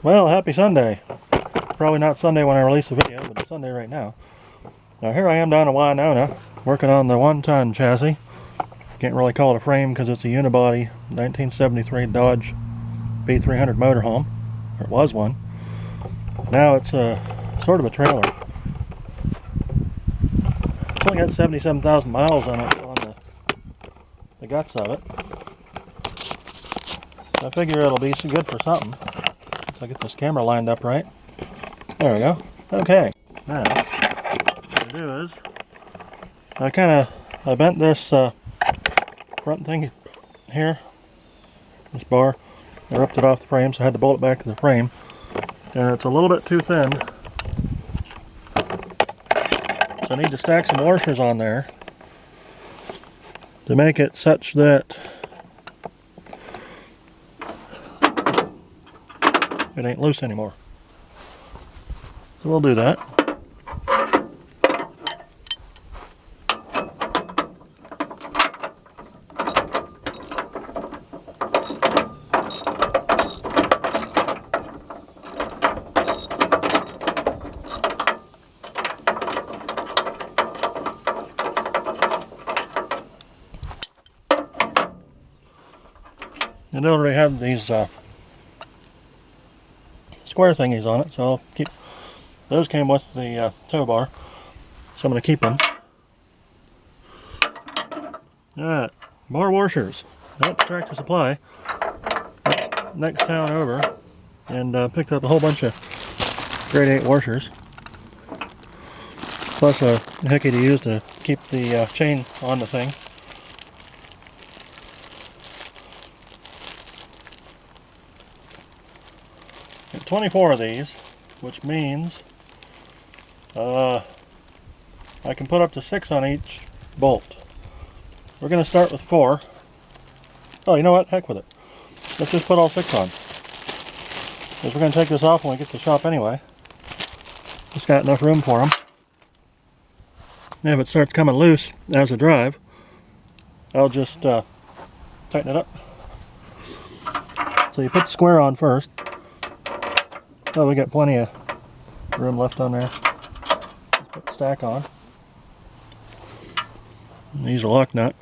Well, happy Sunday. Probably not Sunday when I release the video, but it's Sunday right now. Now here I am down in Winona, working on the 1-ton chassis. Can't really call it a frame because it's a unibody 1973 Dodge B300 motorhome. Or it was one. Now it's sort of a trailer. It's only got 77,000 miles on it, on the guts of it. I figure it'll be good for something. Once I get this camera lined up right. There we go. Okay. Now, what I do is, I bent this front thing here, this bar. I ripped it off the frame, so I had to bolt it back to the frame. And it's a little bit too thin. So I need to stack some washers on there to make it such that it ain't loose anymore. So we'll do that. And I already have these square thingies on it, so I'll keep those. Came with the tow bar, so I'm going to keep them. Alright, more washers. That's Tractor Supply, next town over, and picked up a whole bunch of grade 8 washers, plus a hickey to use to keep the chain on the thing. Got 24 of these, which means I can put up to 6 on each bolt. We're going to start with 4. Oh, you know what? Heck with it. Let's just put all 6 on. Because we're going to take this off when we get to the shop anyway. Just got enough room for them. And if it starts coming loose as I drive, I'll just tighten it up. So you put the square on first. Oh, we got plenty of room left on there. Let's put the stack on. Use a lock nut.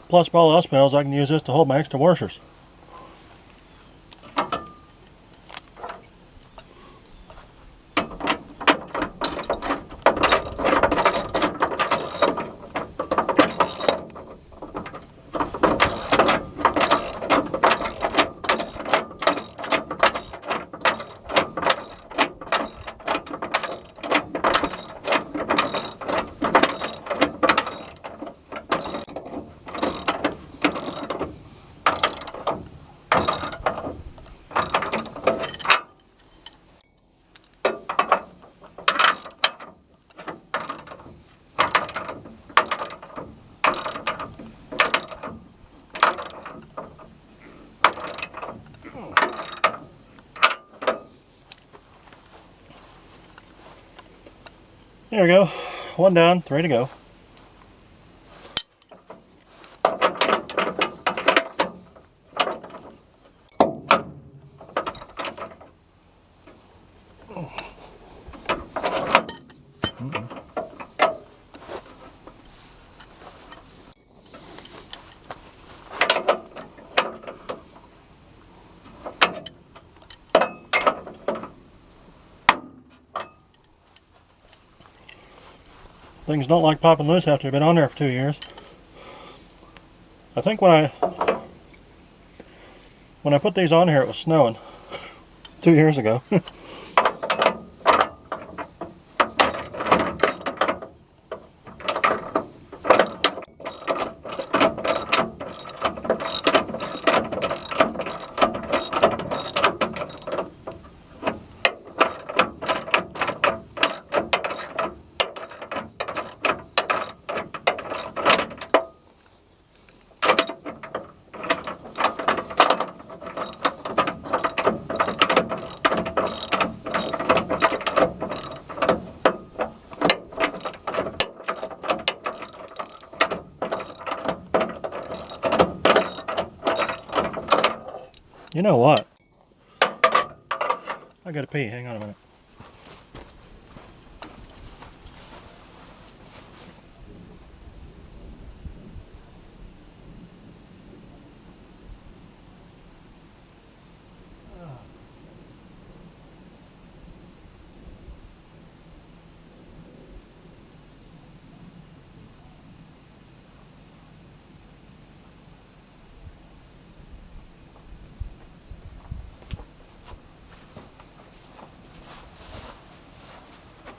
Plus, for all else fails, I can use this to hold my extra washers. There we go. 1 down, 3 to go. Things don't like popping loose after they've been on there for 2 years. I think when I put these on here, it was snowing 2 years ago. You know what? I gotta pee. Hang on a minute.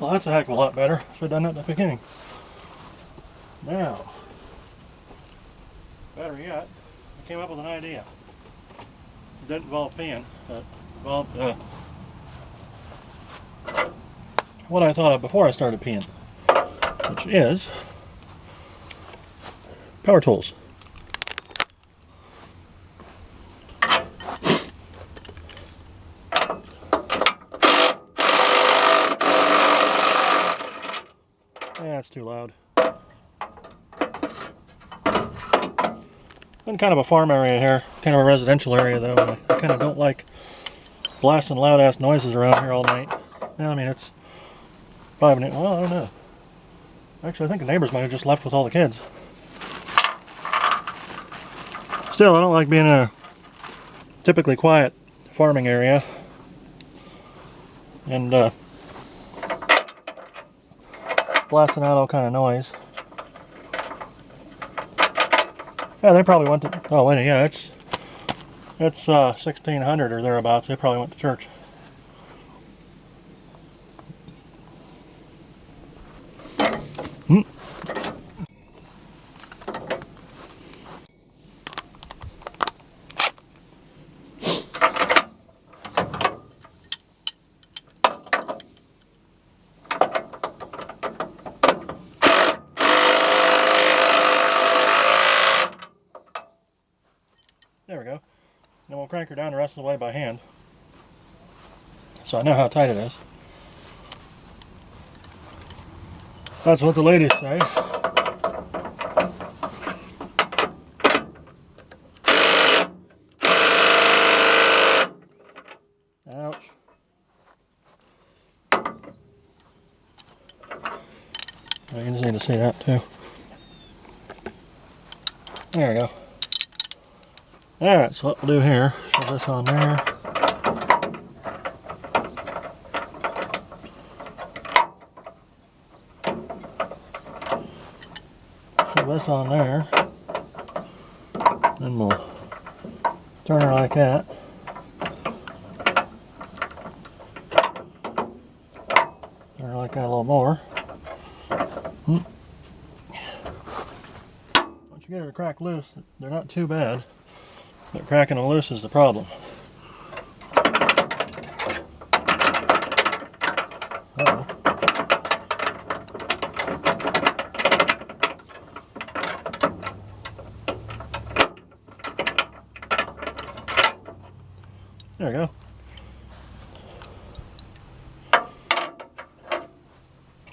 Well, that's a heck of a lot better. Should have done that at the beginning. Now, better yet, I came up with an idea. It didn't involve peeing, but involved what I thought of before I started peeing, which is power tools. That's too loud. In kind of a farm area here, kind of a residential area though. I kind of don't like blasting loud ass noises around here all night. Yeah, I mean it's 5 and 8. Well, I don't know. Actually, I think the neighbors might have just left with all the kids. Still, I don't like being in a typically quiet farming area. And blasting out all kind of noise. Yeah, they probably went to, oh wait, yeah, it's 1600 or thereabouts. They probably went to church. There we go. Then we'll crank her down the rest of the way by hand. So I know how tight it is. That's what the ladies say. Ouch. You just need to see that too. There we go. Alright, so what we'll do here, shove this on there. Shove this on there. Then we'll turn her like that. Turn her like that a little more. Once you get her to crack loose, they're not too bad. But cracking them loose is the problem. Uh-oh. There we go.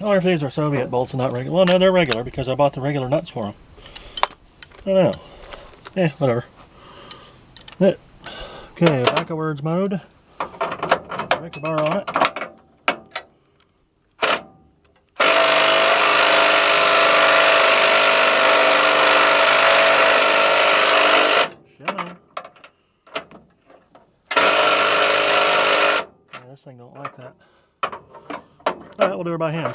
I wonder if these are Soviet bolts and not regular. Well, no, they're regular because I bought the regular nuts for them. I don't know. Eh, whatever. Okay, backwards mode. Break the bar on it. Shimmy. Yeah, this thing don't like that. Alright, we'll do her by hand.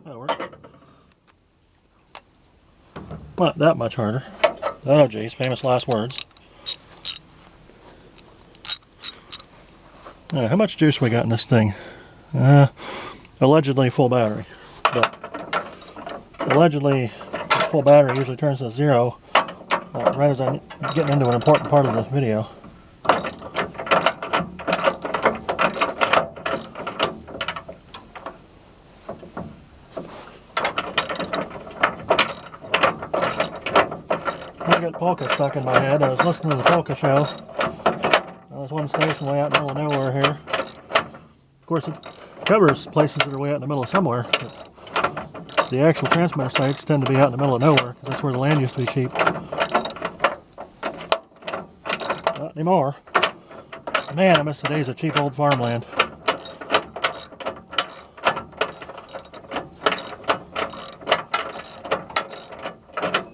That'll work. Not that much harder. Oh geez, famous last words. How much juice we got in this thing? Allegedly full battery, but allegedly full battery usually turns to 0 right as I'm getting into an important part of the video. I got polka stuck in my head. I was listening to the polka show. There's one station way out in the middle of nowhere here. Of course, it covers places that are way out in the middle of somewhere, but the actual transmitter sites tend to be out in the middle of nowhere, because that's where the land used to be cheap. Not anymore. Man, I miss the days of cheap old farmland.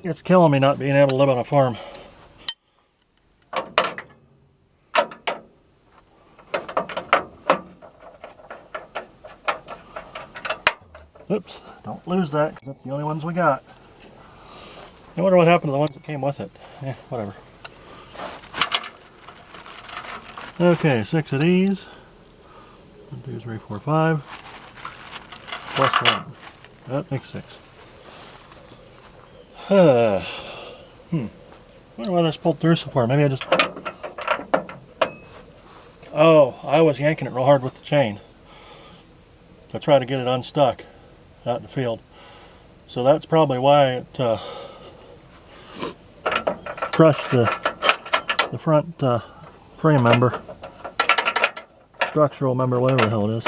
It's killing me not being able to live on a farm. Oops, don't lose that, because that's the only ones we got. I wonder what happened to the ones that came with it. Whatever. Okay, 6 of these. 1, 2, 3, 4, 5. Plus 1. That makes 6. Wonder why this pulled through so far. Maybe I just... Oh, I was yanking it real hard with the chain to try to get it unstuck out in the field. So that's probably why it crushed the front frame member, structural member, whatever the hell it is.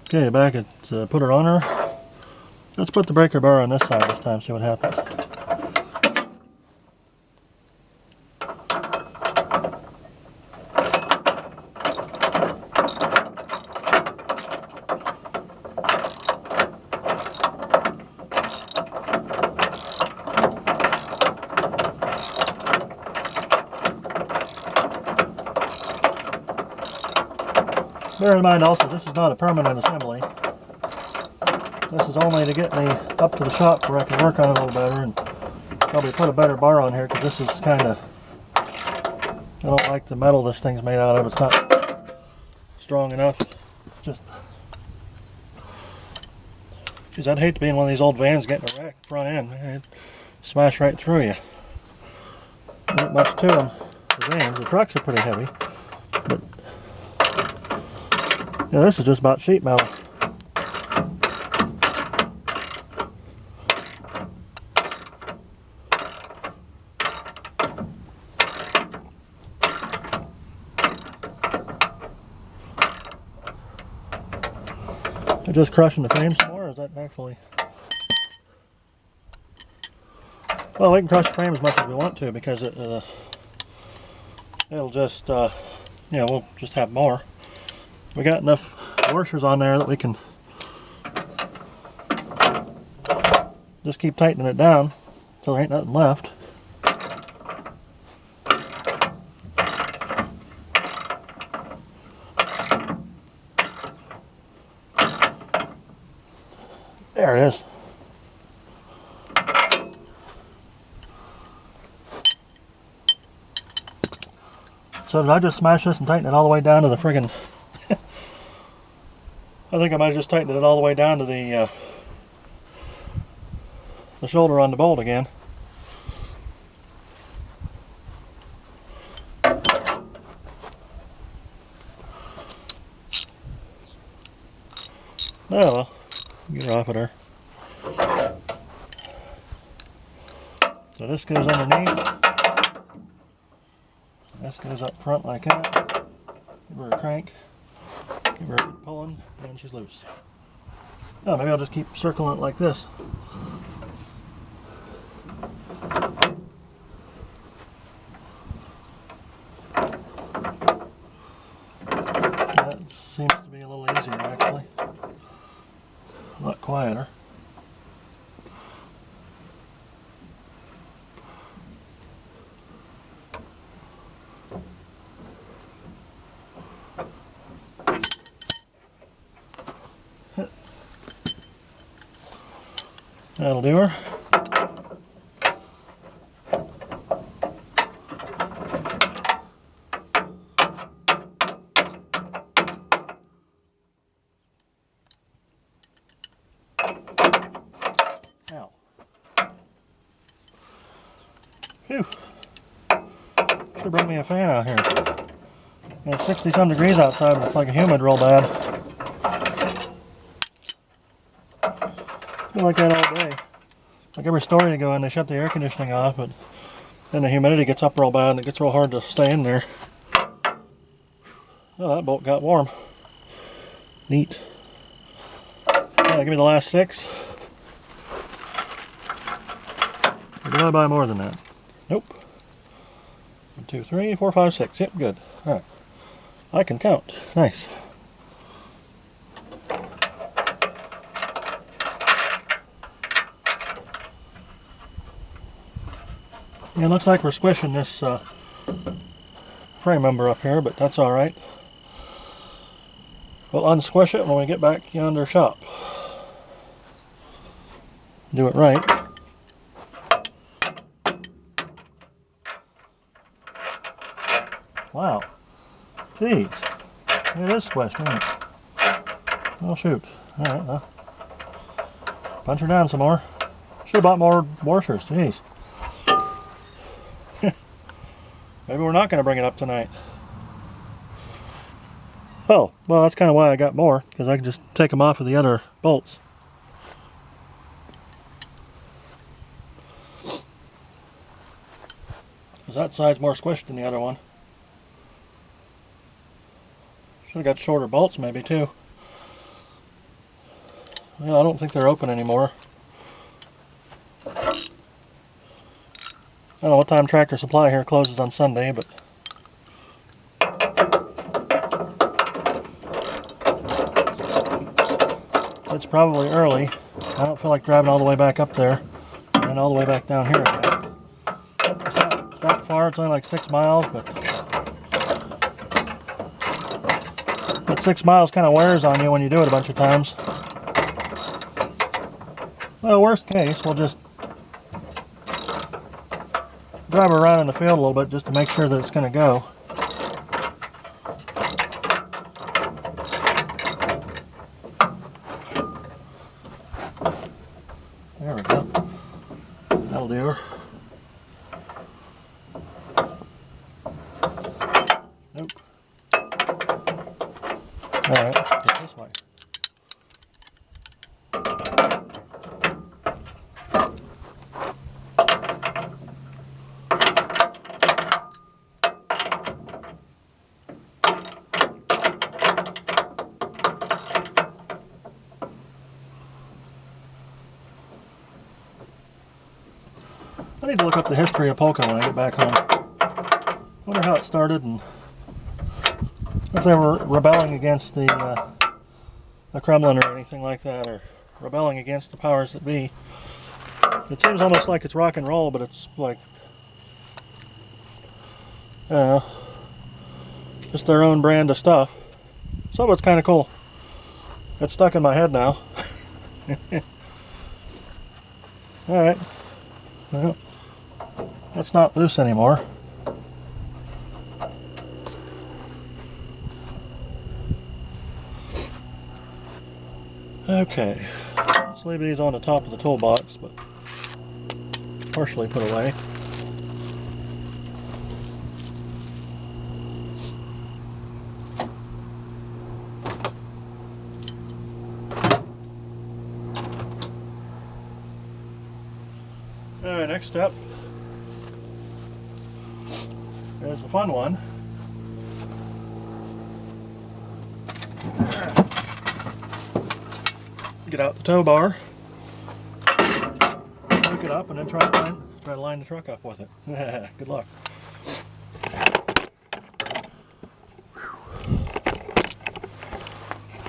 Okay, back at put her on her. Let's put the breaker bar on this side this time, see what happens. Bear in mind also, this is not a permanent assembly. This is only to get me up to the shop where I can work on it a little better and probably put a better bar on here, because this is kind of, I don't like the metal this thing's made out of. It's not strong enough. Just, geez, I'd hate to be in one of these old vans getting a wreck front end. It'd smash right through you. Not much to them. The vans, the trucks are pretty heavy, but yeah, this is just about sheet metal. They're just crushing the frame some more, or is that actually... Well, we can crush the frame as much as we want to, because it'll just, we'll just have more. We got enough washers on there that we can just keep tightening it down until there ain't nothing left. There it is. So did I just smash this and tighten it all the way down to the friggin'... I think I might have just tightened it all the way down to the shoulder on the bolt again. Oh well, get her off of there. So this goes underneath. This goes up front like that. Give her a crank. Give her a good pulling, and she's loose. Oh, maybe I'll just keep circling it like this. That seems to be a little easier, actually. A lot quieter. That'll do her. Ow. Phew. Should bring me a fan out here. It's 60-some degrees outside, but it's like humid real bad. I feel like that all day. Like every store you go in, they shut the air conditioning off, but then the humidity gets up real bad and it gets real hard to stay in there. Oh, that bolt got warm. Neat. Yeah, give me the last 6. We're did I buy more than that? Nope. 1, 2, 3, 4, 5, 6. Yep, good. Alright. I can count. Nice. Yeah, it looks like we're squishing this frame member up here, but that's alright. We'll unsquish it when we get back yonder shop. Do it right. Wow. Jeez. It is squished, isn't it? Oh shoot. Alright, well. Punch her down some more. Should have bought more washers. Jeez. Maybe we're not going to bring it up tonight. Oh, well that's kind of why I got more, because I can just take them off of the other bolts. Because that side's more squished than the other one. Should have got shorter bolts maybe too. Well, I don't think they're open anymore. I don't know what time Tractor Supply here closes on Sunday, but it's probably early. I don't feel like driving all the way back up there and all the way back down here again. It's not that far, it's only like 6 miles, but that 6 miles kind of wears on you when you do it a bunch of times. Well, worst case, we'll just drive around in the field a little bit just to make sure that it's going to go. There we go. That'll do her. Nope. Alright, get this way. I need to look up the history of polka when I get back home. Wonder how it started and if they were rebelling against the Kremlin or anything like that, or rebelling against the powers that be. It seems almost like it's rock and roll, but it's like, I don't know, just their own brand of stuff. So it's kind of cool. It's stuck in my head now. Alright. Well, it's not loose anymore. Okay, let's leave these on the top of the toolbox, but partially put away. Alright, next step is the fun one. Get out the tow bar, hook it up, and then try to line the truck up with it. Good luck.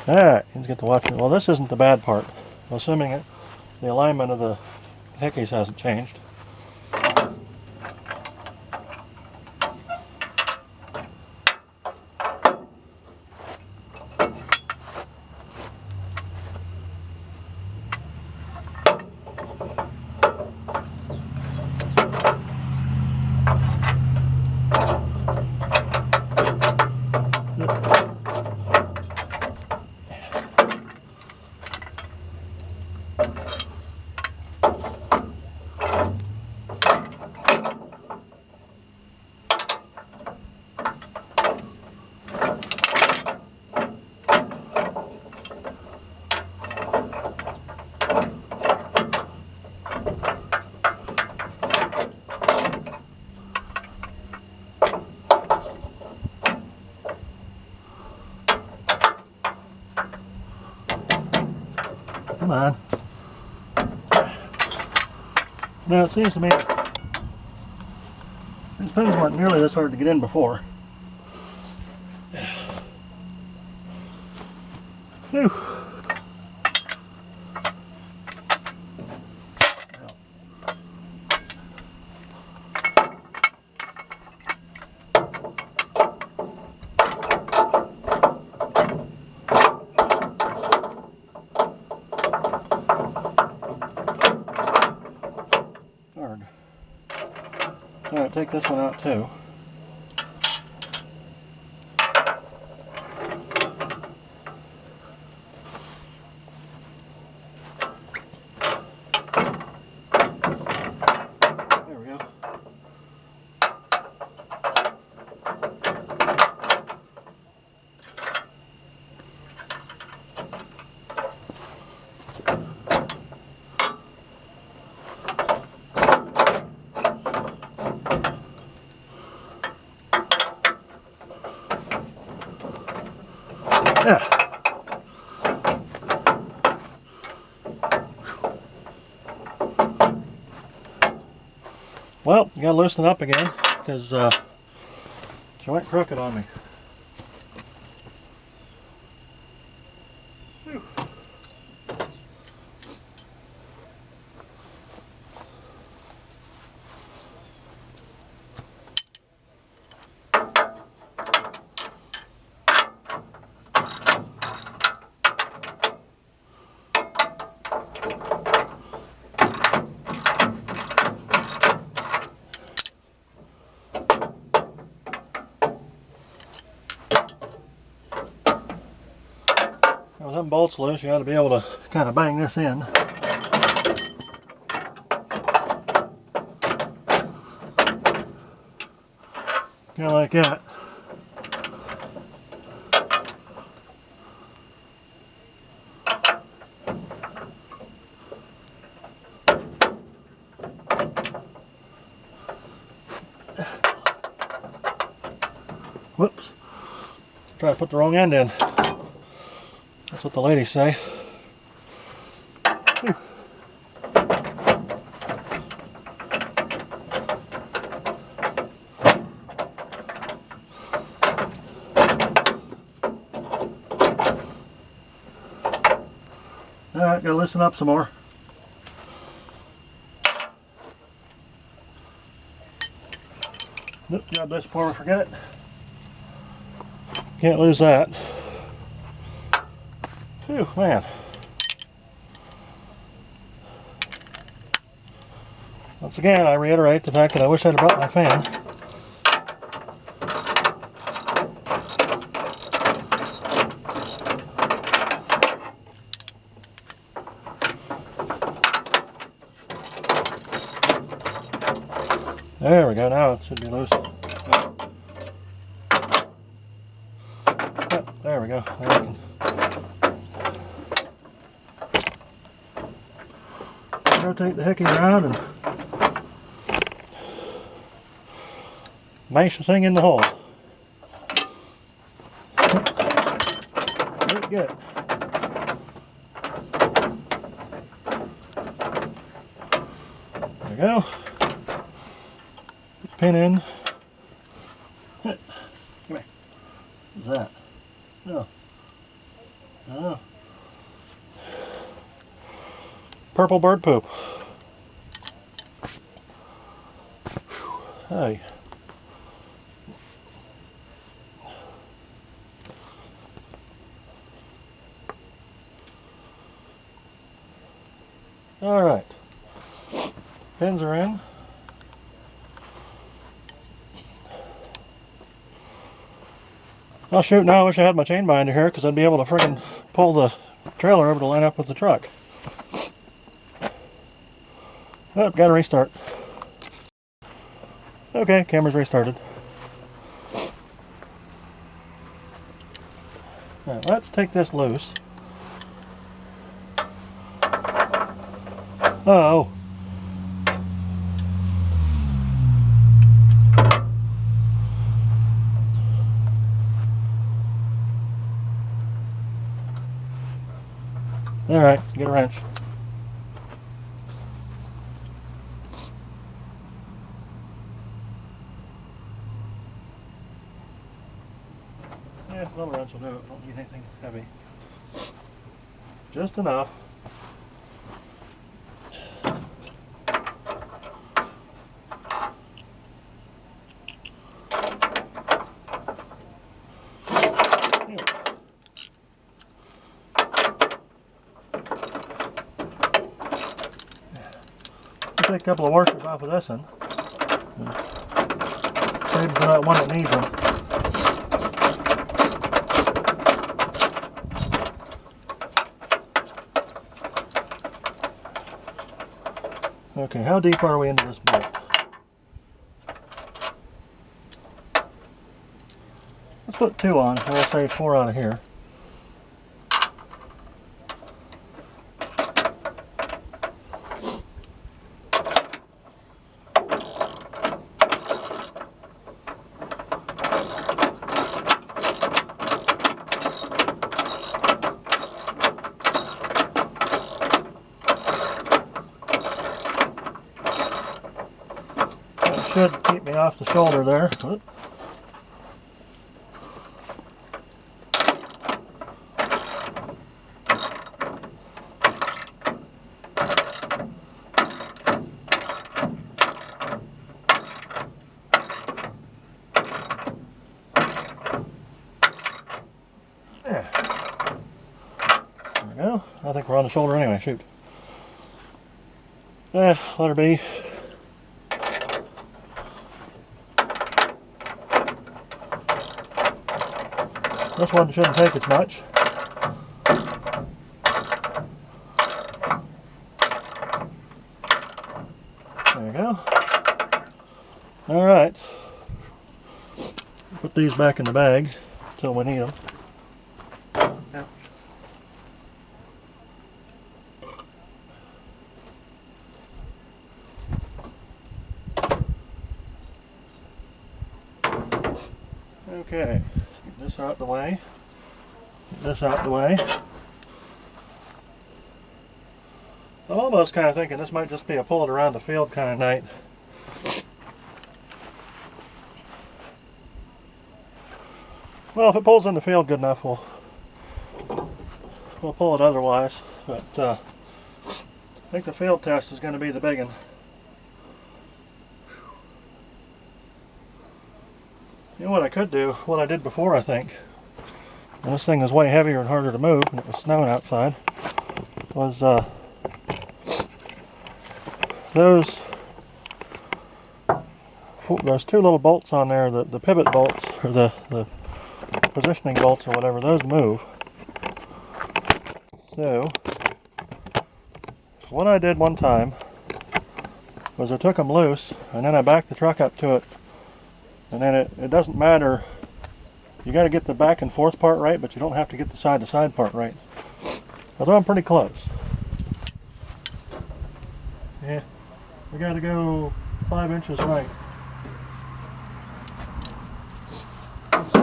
Alright, let's get to watching. Well, this isn't the bad part. I'm assuming the alignment of the hickeys hasn't changed. Come on. Now it seems to me pins weren't nearly this hard to get in before. Whew. Alright, take this one out too. There we go. Yeah. Well, you gotta loosen up again because she went crooked on me. Whew. With them bolts loose, you ought to be able to kind of bang this in. Kind of like that. Whoops. Try to put the wrong end in. That's what the ladies say. Whew. Alright, gotta loosen up some more. Nope, grab this before we forget it. Can't lose that. Phew, man. Once again, I reiterate the fact that I wish I'd have brought my fan. There we go, now it should be loose. Yep, there we go. There we can rotate the hickey around and mash the thing in the hole. Very good. There we go. Put the pin in. Come here. What's that? No. Oh. Purple bird poop. Hey. All right. Pins are in. Oh shoot, now I wish I had my chain binder here because I'd be able to friggin' pull the trailer over to line up with the truck. Oh, gotta restart. Okay, camera's restarted. Alright, let's take this loose. Uh-oh. Alright, get a wrench. Little wrench will do it. Don't need anything heavy. Just enough. Take a couple of washers off of this one. Save for that one that needs them. Okay, how deep are we into this bolt? Let's put 2 on, and we'll save 4 out of here. Should keep me off the shoulder there. There we go. I think we're on the shoulder anyway. Shoot. Let her be. This one shouldn't take as much. There we go. Alright. Put these back in the bag until we need them. Yep. Okay. Get this out the way. Get this out the way. I'm almost kind of thinking this might just be a pull it around the field kind of night. Well, if it pulls in the field good enough, we'll pull it otherwise. But I think the field test is going to be the big one. You know what I could do, what I did before I think, and this thing is way heavier and harder to move, and it was snowing outside, was those 2 little bolts on there, the pivot bolts, or the positioning bolts or whatever, those move. So, what I did one time was I took them loose, and then I backed the truck up to it. And then it doesn't matter, you got to get the back and forth part right, but you don't have to get the side to side part right. Although I'm pretty close. Yeah, we got to go 5 inches right. Let's see.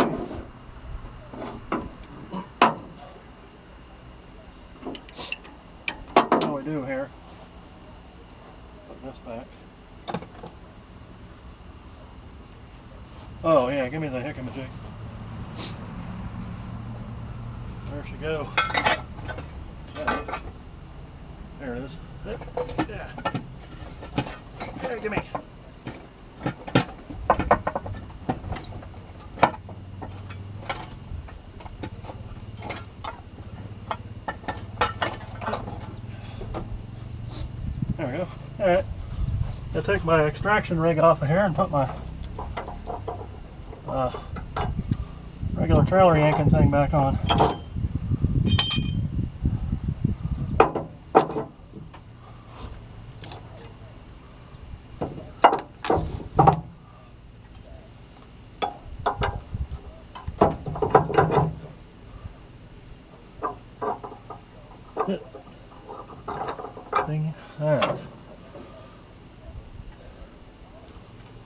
What do we do here? Put this back. Oh yeah, give me the hickamajig. There she go. There it is. Yeah. There, give me. There we go. Alright. I'll take my extraction rig off of here and put my regular trailer yanking thing back on. Thing. Alright.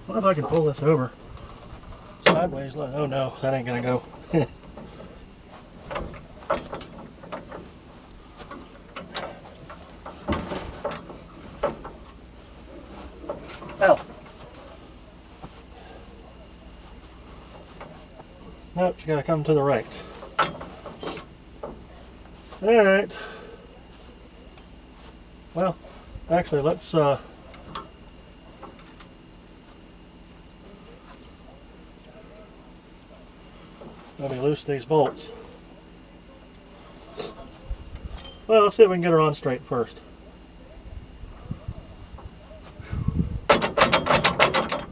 What if I can pull this over sideways? Oh no, that ain't gonna go. Nope, you gotta come to the right. Alright. Well, actually, let's let me loose these bolts. Well, let's see if we can get her on straight first.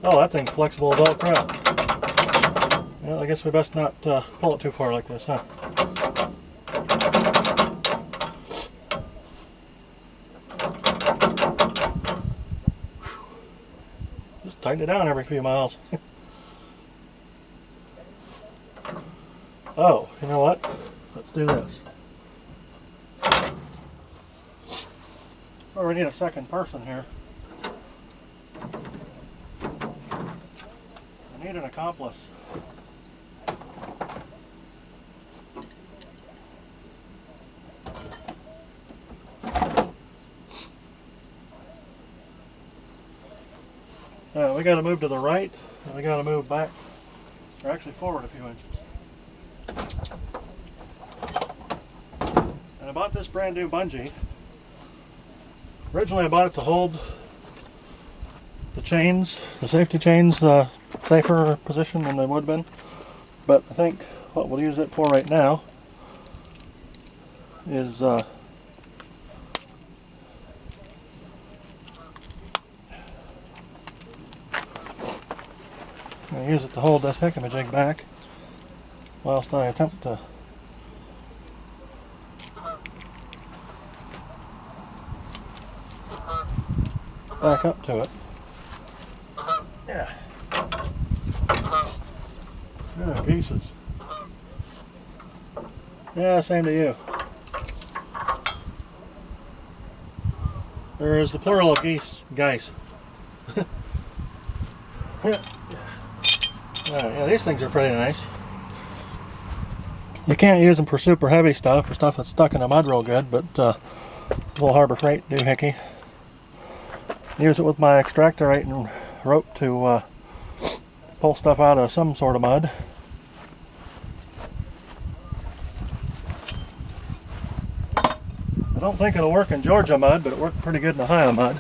Oh, that thing's flexible as all crap. Well, I guess we best not pull it too far like this, huh? Just tighten it down every few miles. Oh, you know what? Let's do this. Oh, we need a second person here. I need an accomplice. We got to move to the right, and we got to move back, or actually forward a few inches. And I bought this brand new bungee. Originally I bought it to hold the chains, the safety chains, safer position than they would have been. But I think what we'll use it for right now is I'm going to use it to hold this hickamajig back whilst I attempt to back up to it. Yeah. Oh, geeses. Yeah, same to you. There is the plural of geese. Yeah. Yeah, these things are pretty nice. You can't use them for super heavy stuff, or stuff that's stuck in the mud real good, but little Harbor Freight doohickey. Use it with my extractorite and rope to pull stuff out of some sort of mud. I don't think it'll work in Georgia mud, but it worked pretty good in Ohio mud.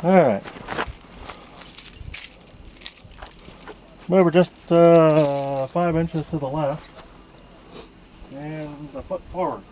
Alright. Move her just 5 inches to the left and a foot forward.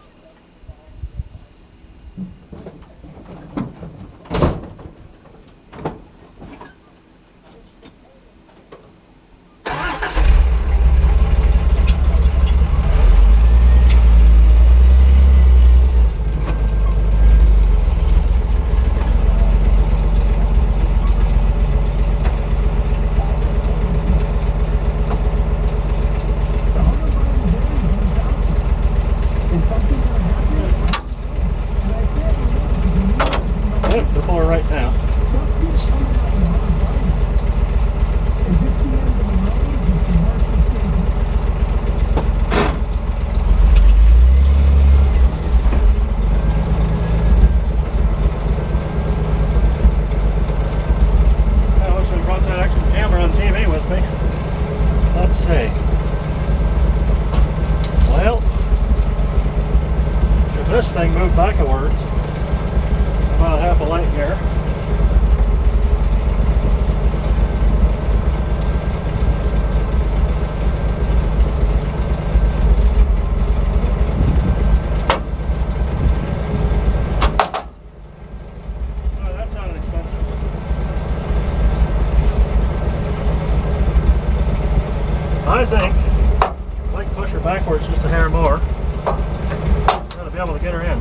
This thing moved backwards about half a light year. Oh, that sounded expensive. I think I'd like to push her backwards just a hair more. Be able to get her in.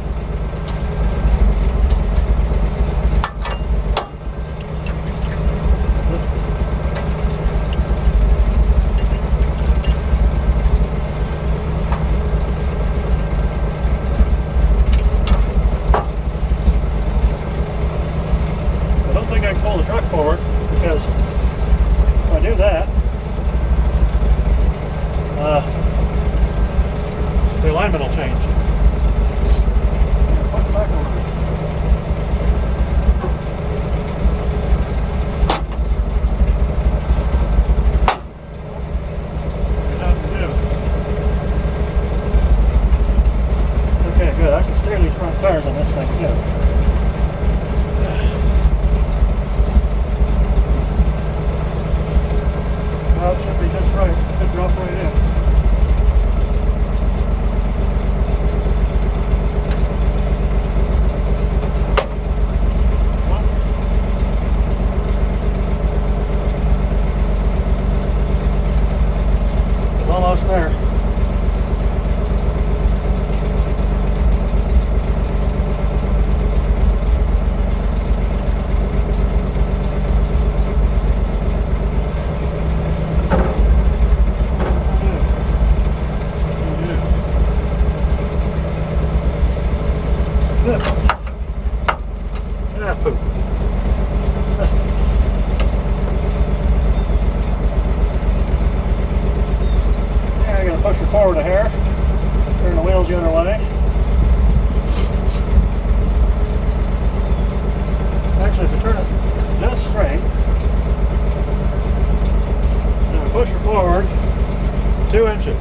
tires on this thing too. Well, it should be just right. It should drop right in. Almost there. Yeah, poop. I'm going to push her forward a hair, turn the wheels the other way. Actually, if you turn it just straight, then we push her forward 2 inches.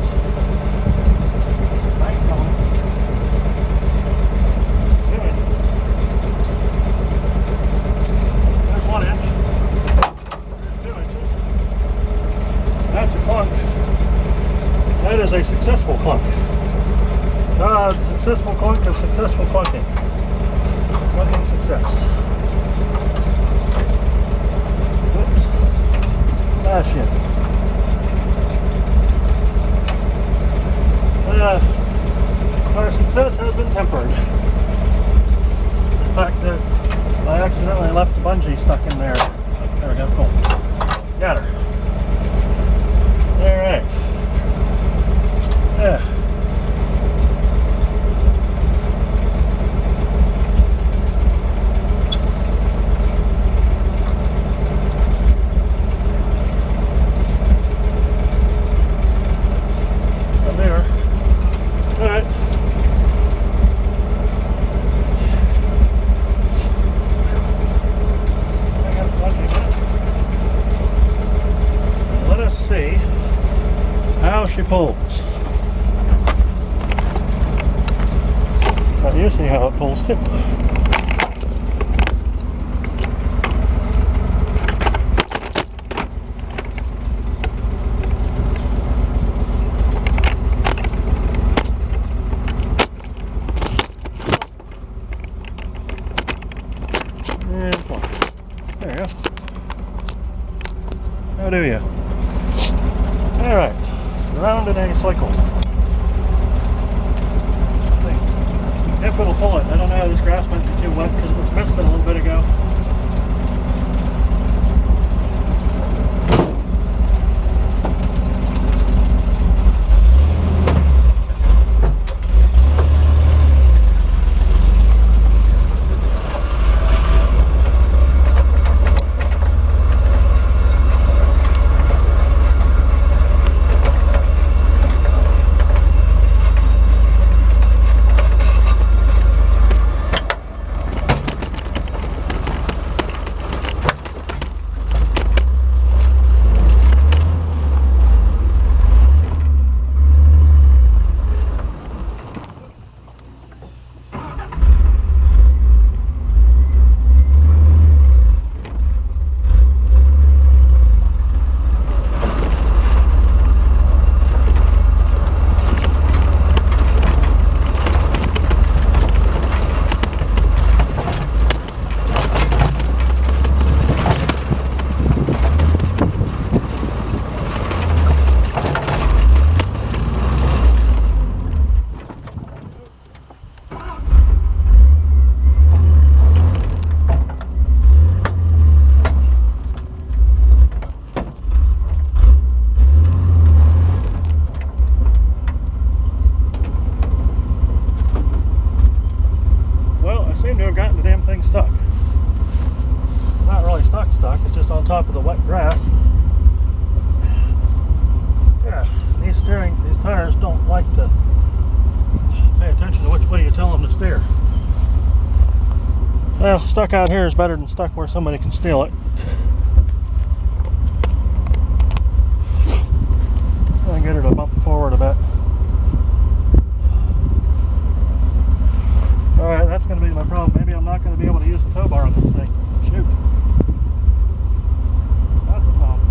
There's 1 inch. There's 2 inches. That's a clunk. That is a successful clunk. Successful clunk of successful clunking. Clunking success. Whoops. Ah, shit. Our success has been tempered. The fact that I accidentally left the bungee stuck in there. There we go, cool. Got her. Alright. Yeah. Up there. Alright. Let us see how she pulls. You see how it pulls too. And pull. There you go. How do you? Alright. Round in a cycle. If it'll pull it. I don't know, this grass might be too wet because it was misted a little bit ago. top of the wet grass. Yeah, these tires don't like to pay attention to which way you tell them to steer. Well, stuck out here is better than stuck where somebody can steal it. I get her to bump forward a bit. Alright, that's my problem. Maybe I'm not going to be able to use the tow bar on this thing. Shoot. That's a problem.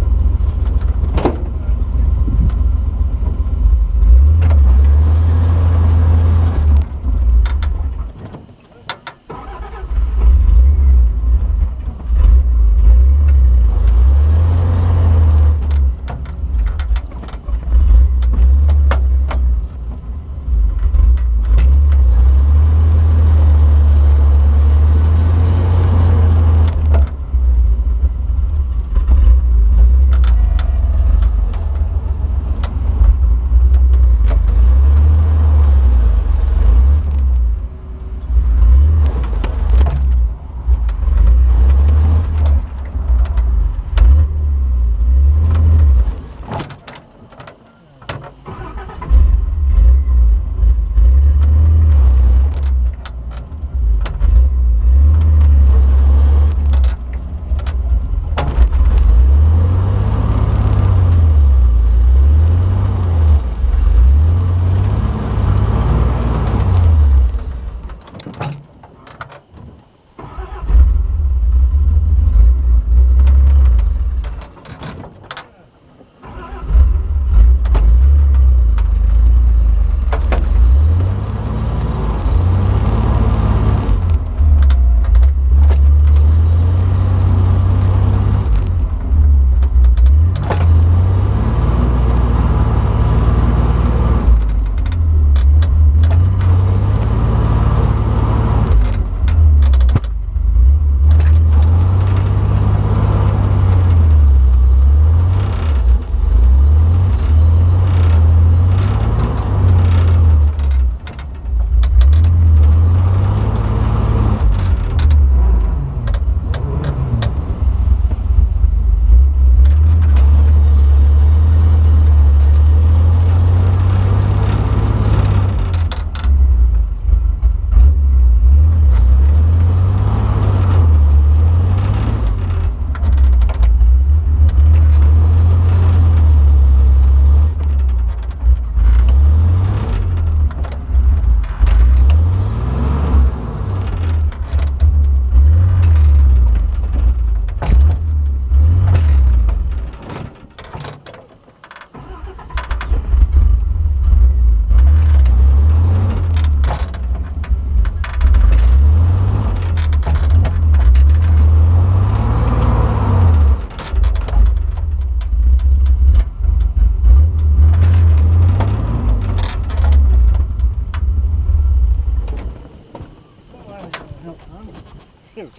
Shoot.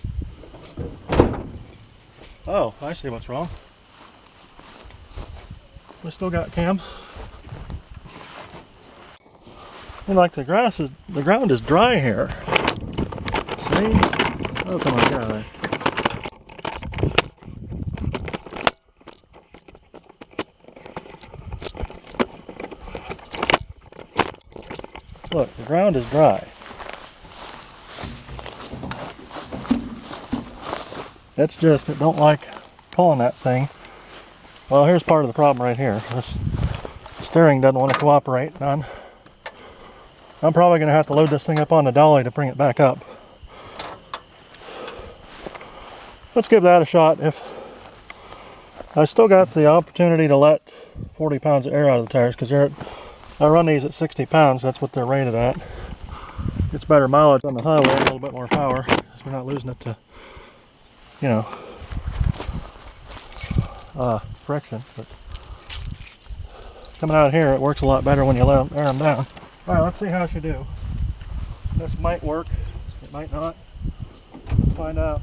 Oh, I see what's wrong. We still got cam. And like the ground is dry here. See? Oh, come on, get out of there. Look, the ground is dry. It's just, it don't like pulling that thing. Well, here's part of the problem right here. This steering doesn't want to cooperate. I'm probably going to have to load this thing up on the dolly to bring it back up. Let's give that a shot. If I still got the opportunity to let 40 pounds of air out of the tires, because I run these at 60 pounds, that's what they're rated at. Gets better mileage on the highway, a little bit more power, so we're not losing it to, you know, friction. But coming out of here, it works a lot better when you let them air them down. All right, let's see how it should do. This might work, it might not. Let's find out.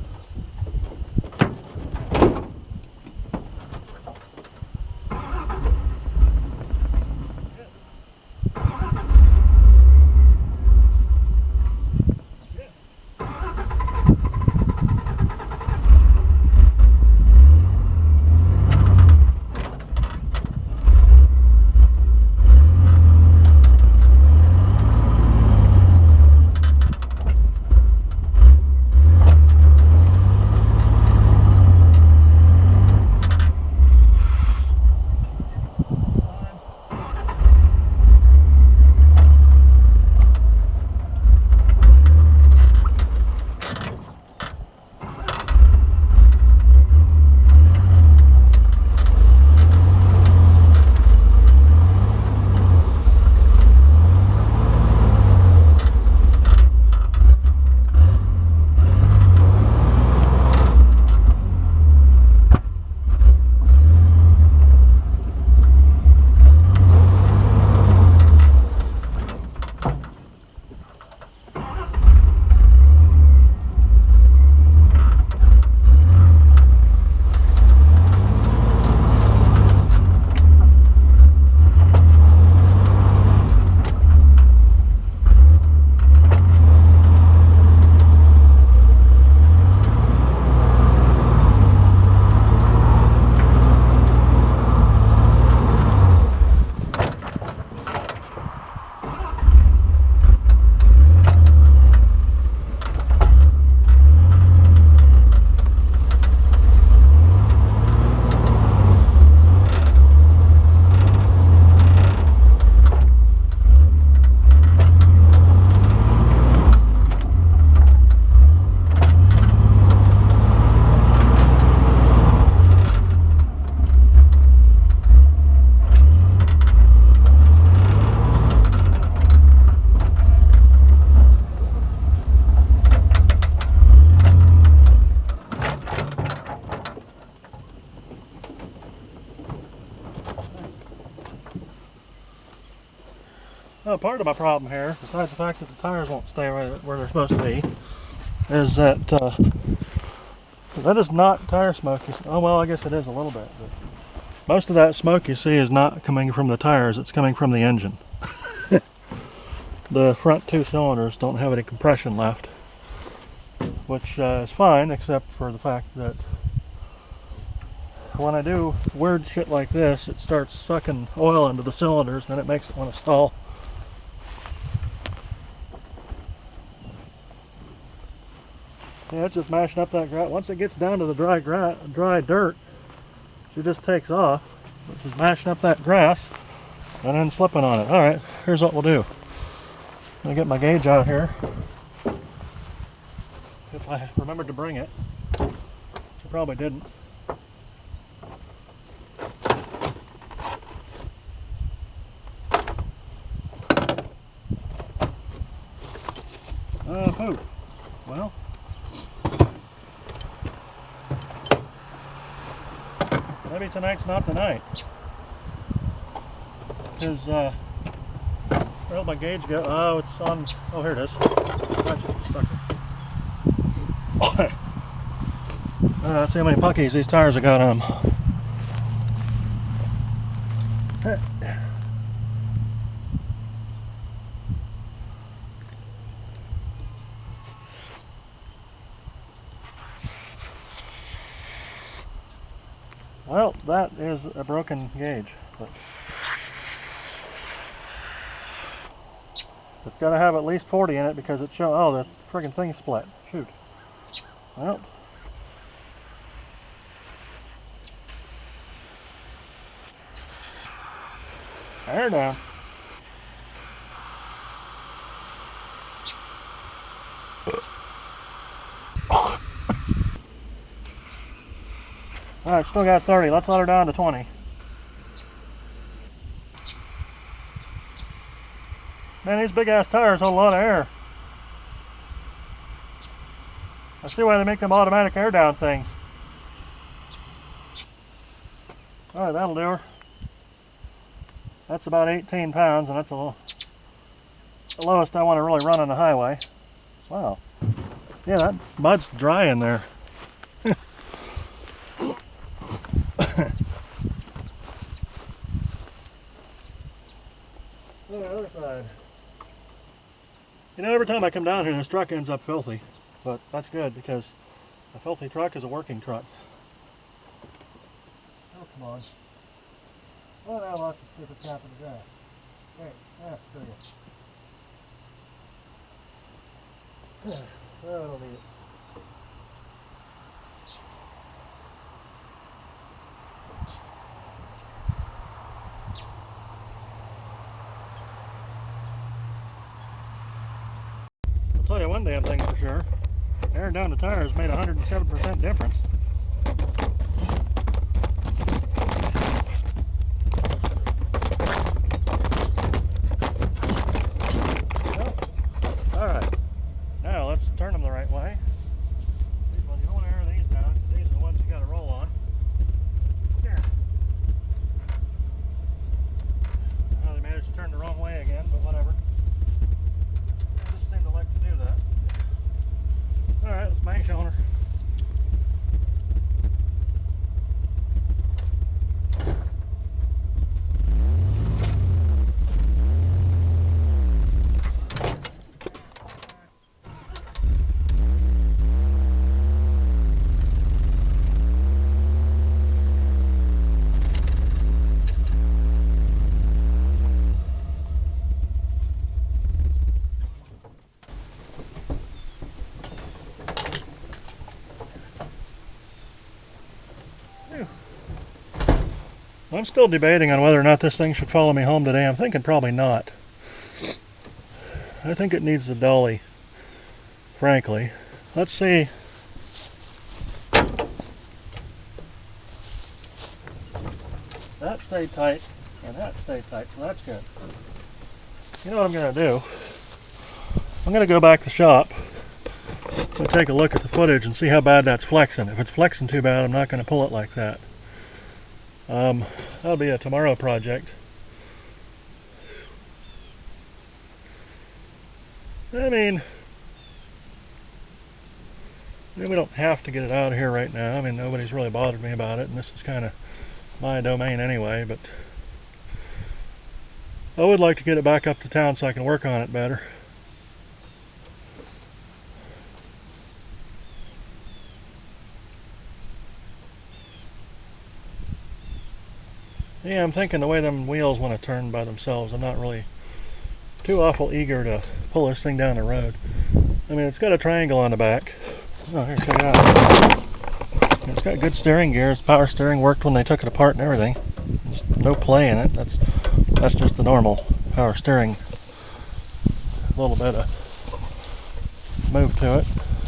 Well, part of my problem here, besides the fact that the tires won't stay where they're supposed to be, is that that is not tire smoke. Oh well, I guess it is a little bit. But most of that smoke you see is not coming from the tires, it's coming from the engine. The front two cylinders don't have any compression left, which is fine, except for the fact that when I do weird shit like this, it starts sucking oil into the cylinders and it makes it want to stall. Yeah, it's just mashing up that grass. Once it gets down to the dry dirt, she just takes off, which is mashing up that grass and then slipping on it. Alright, here's what we'll do. I'm going to get my gauge out here. If I remembered to bring it. I probably didn't. Oh, well. Maybe tonight's not the night. Because, where'd my gauge go? Oh, it's on. Oh, here it is. Gotcha. Let's see how many puckies these tires have got on them. Well, that is a broken gauge. But it's got to have at least 40 in it because it shows. Oh, the friggin' thing split. Shoot. Well. There now. Alright, still got 30. Let's let her down to 20. Man, these big ass tires hold a lot of air. I see why they make them automatic air down things. Alright, that'll do her. That's about 18 pounds, and that's the lowest I want to really run on the highway. Wow. Yeah, that mud's dry in there. On the other side. You know, every time I come down here, this truck ends up filthy. But that's good, because a filthy truck is a working truck. Oh, come on. Oh, now lots of stupid cap in the grass. Hey, screw you. Oh, I don't need it. I'll tell you one damn thing for sure. Airing down the tires made a 107% difference. Turn them the right way. Well, you don't want to air these down because these are the ones you got to roll on. There. Well, they managed to turn the wrong way again, but whatever. They just seem to like to do that. Alright, let's bang shoulder. I'm still debating on whether or not this thing should follow me home today. I'm thinking probably not. I think it needs a dolly, frankly. Let's see. That stayed tight, and that stayed tight, so that's good. You know what I'm going to do? I'm going to go back to the shop and take a look at the footage and see how bad that's flexing. If it's flexing too bad, I'm not going to pull it like that. That'll be a tomorrow project. I mean, we don't have to get it out of here right now. I mean, nobody's really bothered me about it, and this is kind of my domain anyway, but I would like to get it back up to town so I can work on it better. Yeah, I'm thinking the way them wheels want to turn by themselves, I'm not really too awful eager to pull this thing down the road. I mean, it's got a triangle on the back. Oh, here, check it out. It's got good steering gears. Power steering worked when they took it apart and everything. There's no play in it. That's just the normal power steering. A little bit of move to it.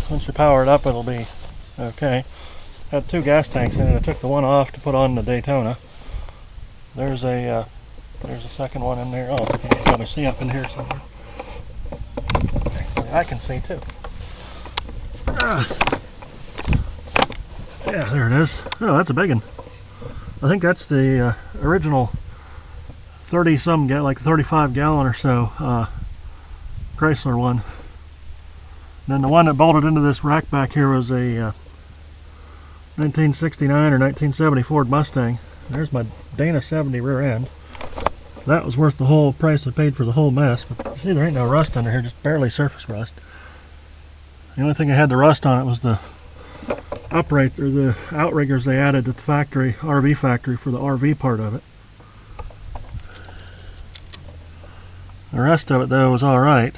Once you power it up, it'll be okay. Had 2 gas tanks in it. I took the one off to put on the Daytona. There's a second one in there. Oh, you can probably see up in here somewhere. Actually, I can see too. Yeah, there it is. Oh, that's a big one. I think that's the original 30-some gallon, like 35 gallon or so Chrysler one. And then the one that bolted into this rack back here was a 1969 or 1970 Ford Mustang. There's my Dana 70 rear end. That was worth the whole price I paid for the whole mess. But you see, there ain't no rust under here, just barely surface rust. The only thing I had the rust on it was the upright, or the outriggers they added at the factory, RV factory, for the RV part of it. The rest of it, though, was alright.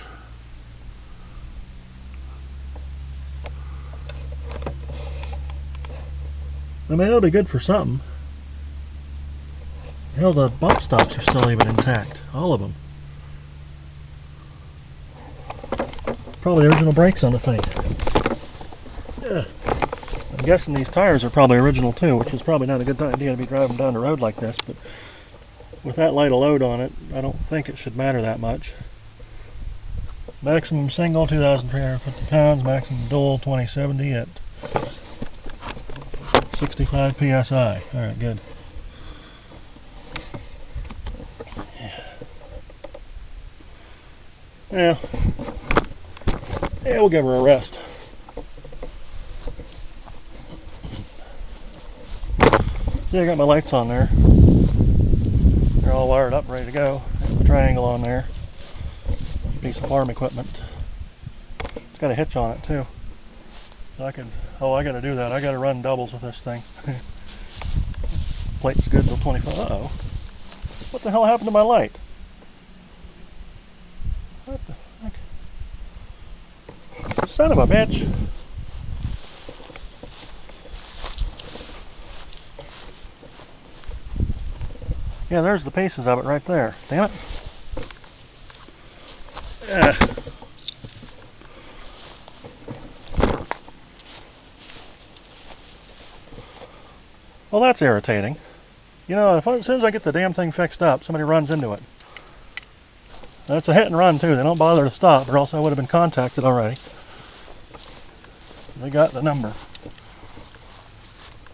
I mean, it'll be good for something. Hell, the bump stops are still even intact. All of them. Probably original brakes on the thing. Yeah. I'm guessing these tires are probably original too, which is probably not a good idea to be driving down the road like this, but with that light of load on it, I don't think it should matter that much. Maximum single 2,350 pounds, maximum dual 2070 at 65 psi. Alright, good. Yeah, we'll give her a rest. Yeah, I got my lights on there. They're all wired up, ready to go. Got the triangle on there. Piece of farm equipment. It's got a hitch on it too. So I gotta do that. I gotta run doubles with this thing. Plate's good till 25. Uh-oh. What the hell happened to my light? What the fuck? Son of a bitch. Yeah, there's the pieces of it right there. Damn it. Yeah. Well, that's irritating. You know, as soon as I get the damn thing fixed up, somebody runs into it. That's a hit and run too. They don't bother to stop, or else I would have been contacted already. They got the number.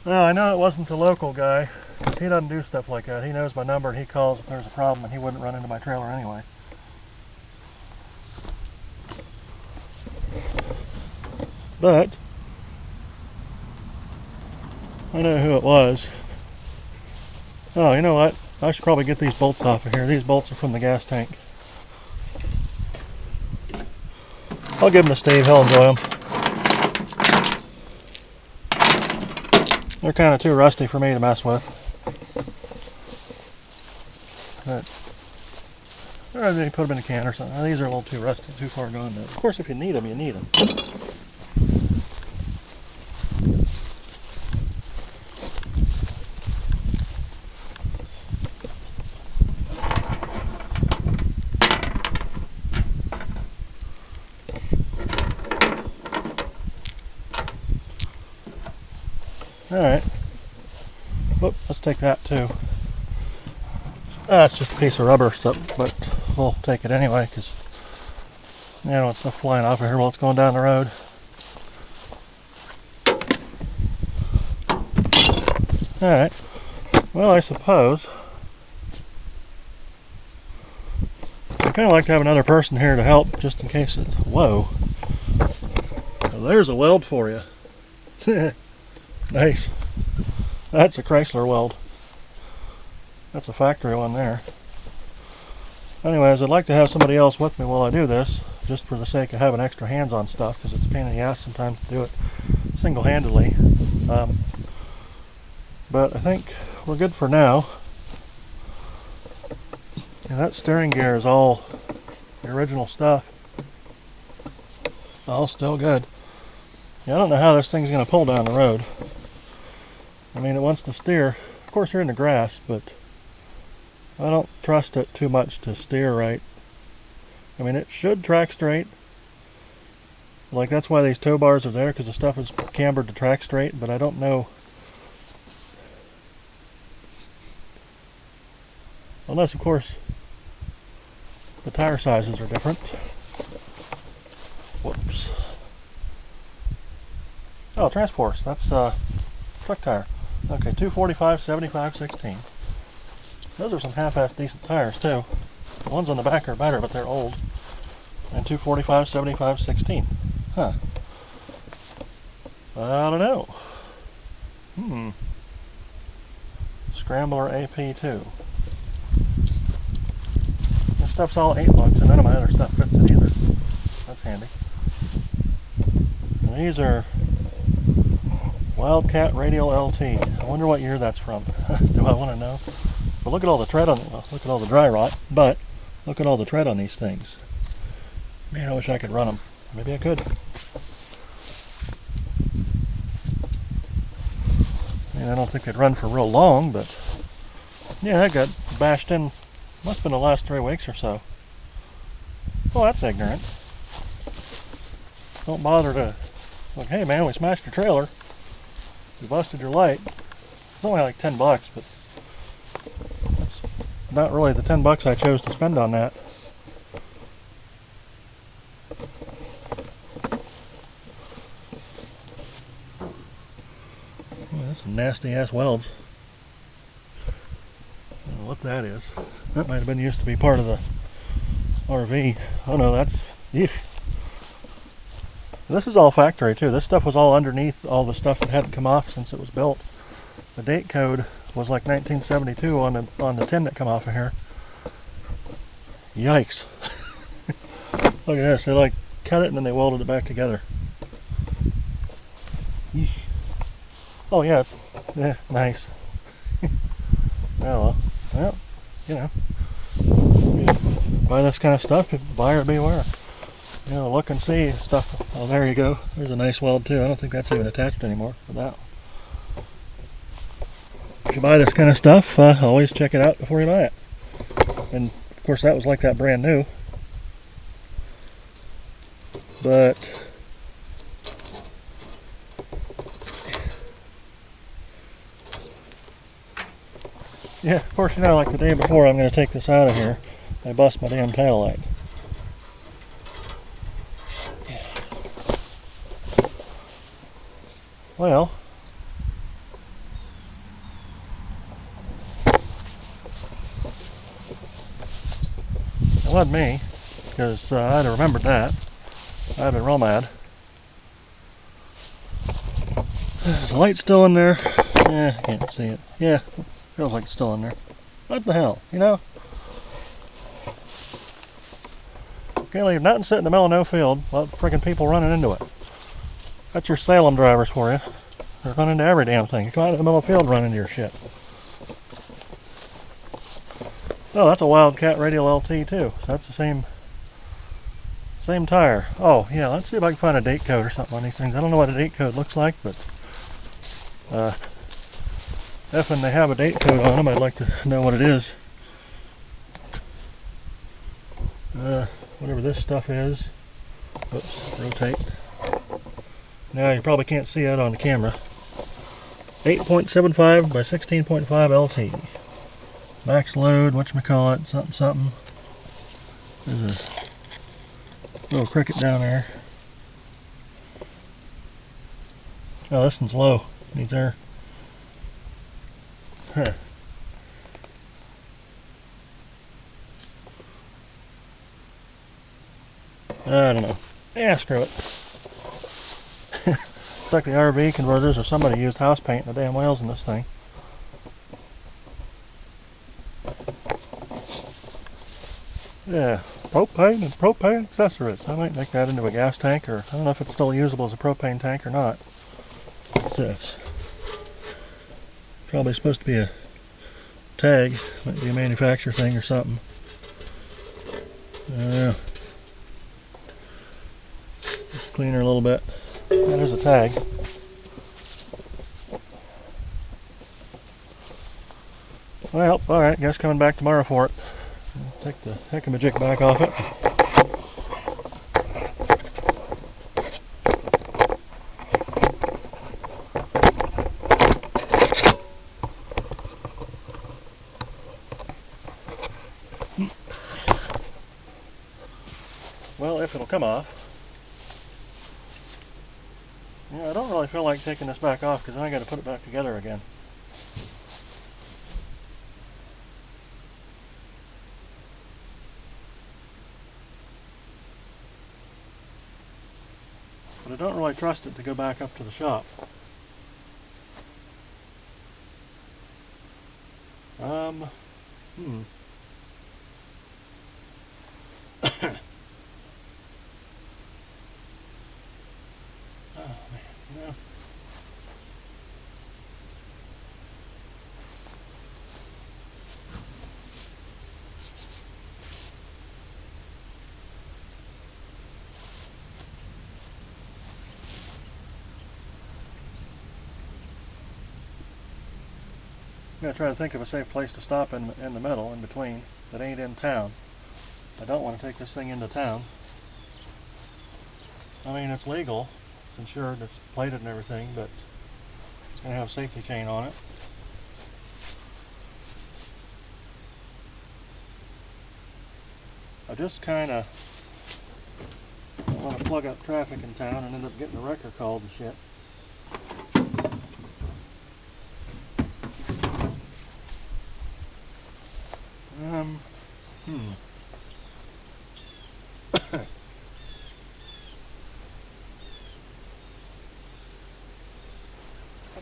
Well, I know it wasn't the local guy. He doesn't do stuff like that. He knows my number and he calls if there's a problem, and he wouldn't run into my trailer anyway. But I know who it was. Oh, you know what? I should probably get these bolts off of here. These bolts are from the gas tank. I'll give them to Steve. He'll enjoy them. They're kind of too rusty for me to mess with. But, or maybe put them in a can or something. These are a little too rusty, too far gone now. Of course, if you need them, you need them. Alright. Whoop, let's take that too. It's just a piece of rubber stuff, but we'll take it anyway because I don't want stuff flying off of here while it's going down the road. Alright. Well, I suppose kind of like to have another person here to help, just in case it's... Whoa. Well, there's a weld for you. Nice. That's a Chrysler weld. That's a factory one there. Anyways, I'd like to have somebody else with me while I do this, just for the sake of having extra hands on stuff, because it's a pain in the ass sometimes to do it single-handedly. But I think we're good for now. And that steering gear is all the original stuff. All still good. Yeah, I don't know how this thing's going to pull down the road. I mean, it wants to steer. Of course, you're in the grass, but I don't trust it too much to steer right. I mean, it should track straight. Like, that's why these tow bars are there, because the stuff is cambered to track straight, but I don't know. Unless, of course, the tire sizes are different. Whoops. Oh, Transforce. That's truck tire. Okay, 245, 75, 16. Those are some half-ass decent tires, too. The ones on the back are better, but they're old. And 245, 75, 16. Huh. I don't know. Scrambler AP2. This stuff's all $8, and none of my other stuff fits it either. That's handy. And these are Wildcat Radial LT. I wonder what year that's from. Do I want to know? But look at all the tread on, well, look at all the dry rot, but look at all the tread on these things. Man, I wish I could run them. Maybe I could. I mean, I don't think they'd run for real long, but yeah, I got bashed in, must have been the last 3 weeks or so. Oh, that's ignorant. Don't bother to, like, hey man, we smashed your trailer. We busted your light. It's only like $10, but that's not really the $10 I chose to spend on that. Oh, that's some nasty ass welds. I don't know what that is. That might have been used to be part of the RV. Oh no, that's... Eesh. This is all factory too. This stuff was all underneath all the stuff that hadn't come off since it was built. The date code was like 1972 on the tin that come off of here. Yikes. Look at this. They like cut it and then they welded it back together. Eesh. Oh yeah. Yeah, nice. Oh well, you know. Buy this kind of stuff, buyer beware. You know, look and see stuff. Oh, there you go. There's a nice weld too. I don't think that's even attached anymore for that. If you buy this kind of stuff, always check it out before you buy it. And of course that was like that brand new. But yeah, of course, you know, like the day before I'm going to take this out of here, I bust my damn tail light. Well, it wasn't me, because I'd have remembered that. I'd have been real mad. Is the light still in there? Yeah, I can't see it. Yeah, feels like it's still in there. What the hell, you know? Can't leave nothing sitting in the middle of no field without freaking people running into it. That's your Salem drivers for you. They're running into every damn thing. You come out in the middle of the field and run into your shit. Oh, that's a Wildcat Radial LT too. So that's the same tire. Oh yeah, let's see if I can find a date code or something on these things. I don't know what a date code looks like, but if and they have a date code on them, I'd like to know what it is. Whatever this stuff is. Oops, rotate. Now you probably can't see that on the camera. 8.75 by 16.5 LT. Max load, whatchamacallit, something something. There's a little cricket down there. Oh, this one's low. Needs air. Huh. I don't know. Yeah, screw it. It's like the RV converters or somebody used house paint in the damn wheels in this thing. Yeah, propane and propane accessories. I might make that into a gas tank, or I don't know if it's still usable as a propane tank or not. What's this? Probably supposed to be a tag. Might be a manufacturer thing or something. Clean her a little bit. That is a tag. Well, alright, guess coming back tomorrow for it. I'll take the heck-a-majig back off it. Well, if it'll come off. Yeah, I don't really feel like taking this back off because then I got to put it back together again. But I don't really trust it to go back up to the shop. Oh man, no. I'm going to try to think of a safe place to stop in the middle, in between, that ain't in town. I don't want to take this thing into town. I mean, it's legal, it's insured, it's plated and everything, but it's going to have a safety chain on it. I just kind of want to plug up traffic in town and end up getting a wrecker called and shit.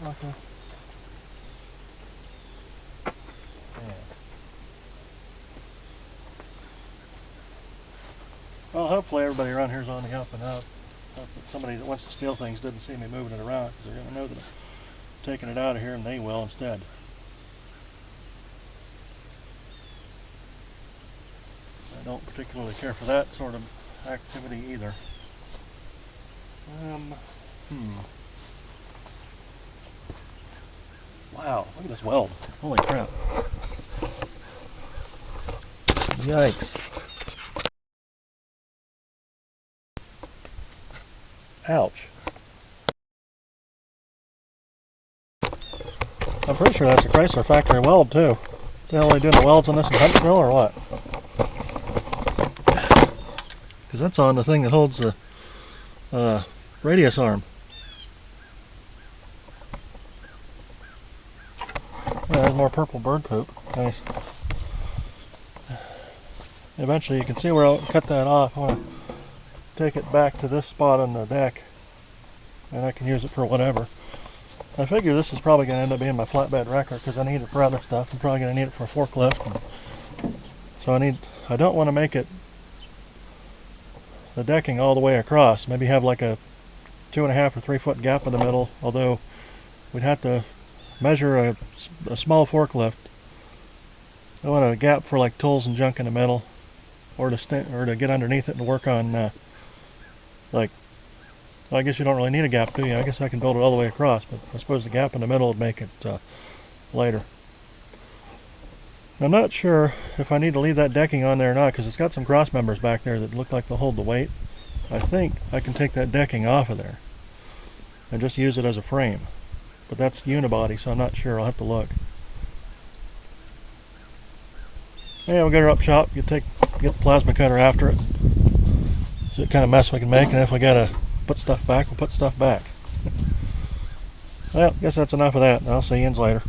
Okay. Yeah. Well, hopefully everybody around here is on the up and up. Hope that somebody that wants to steal things didn't see me moving it around, because they're going to know that I'm taking it out of here, and they will instead. I don't particularly care for that sort of activity either. Wow, look at this weld. Holy crap. Yikes. Ouch. I'm pretty sure that's a Chrysler factory weld too. What the hell are they doing the welds on this in Huntsville or what? Because that's on the thing that holds the radius arm. Yeah, there's more purple bird poop. Nice. Eventually you can see where I'll cut that off. I want to take it back to this spot on the deck, and I can use it for whatever. I figure this is probably going to end up being my flatbed wrecker because I need it for other stuff. I'm probably going to need it for a forklift. So I don't want to make it the decking all the way across. Maybe have like a 2.5 or 3 foot gap in the middle, although we'd have to measure a small forklift. I want a gap for like tools and junk in the middle, or to get underneath it and work on like, well, I guess you don't really need a gap, do you? I guess I can build it all the way across, but I suppose the gap in the middle would make it lighter. I'm not sure if I need to leave that decking on there or not, because it's got some cross members back there that look like they'll hold the weight. I think I can take that decking off of there and just use it as a frame. But that's unibody, so I'm not sure. I'll have to look. Yeah, we'll get her up shop, get the plasma cutter after it. See what kind of mess we can make, and if we gotta put stuff back, we'll put stuff back. Well, I guess that's enough of that. I'll see you later.